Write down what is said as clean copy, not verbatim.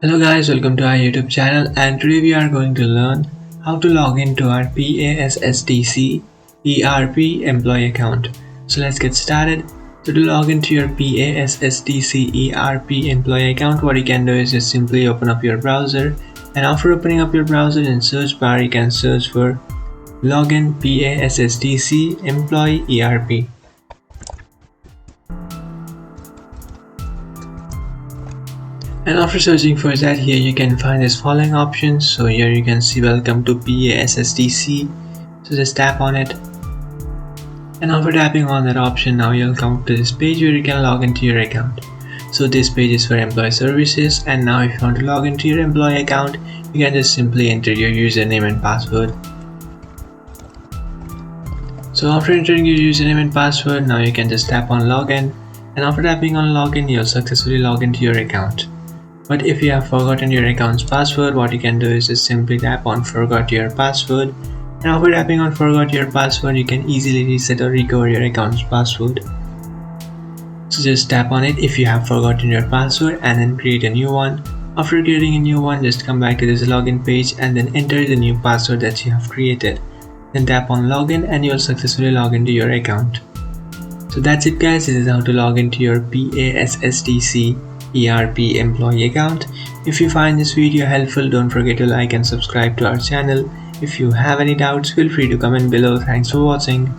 Hello guys, welcome to our YouTube channel, and today we are going to learn how to log into our APSSDC ERP employee account. So let's get started. So to log into your APSSDC ERP employee account, what you can do is just simply open up your browser, and after opening up your browser in search bar you can search for login APSSDC Employee ERP. And after searching for that, here you can find this following options. So here you can see welcome to APSSDC. So just tap on it, and after tapping on that option, now you'll come to this page where you can log into your account. So this page is for employee services, and now if you want to log into your employee account, you can just simply enter your username and password. So after entering your username and password, now you can just tap on login, and after tapping on login, you'll successfully log into your account. But if you have forgotten your account's password, what you can do is just simply tap on forgot your password, and after tapping on forgot your password, you can easily reset or recover your account's password. So just tap on it if you have forgotten your password and then create a new one. After creating a new one, just come back to this login page and then enter the new password that you have created. Then tap on login and you'll successfully log into your account. So that's it guys, this is how to log into your APSSDC ERP employee account. If you find this video helpful, don't forget to like and subscribe to our channel. If you have any doubts, feel free to comment below. Thanks for watching.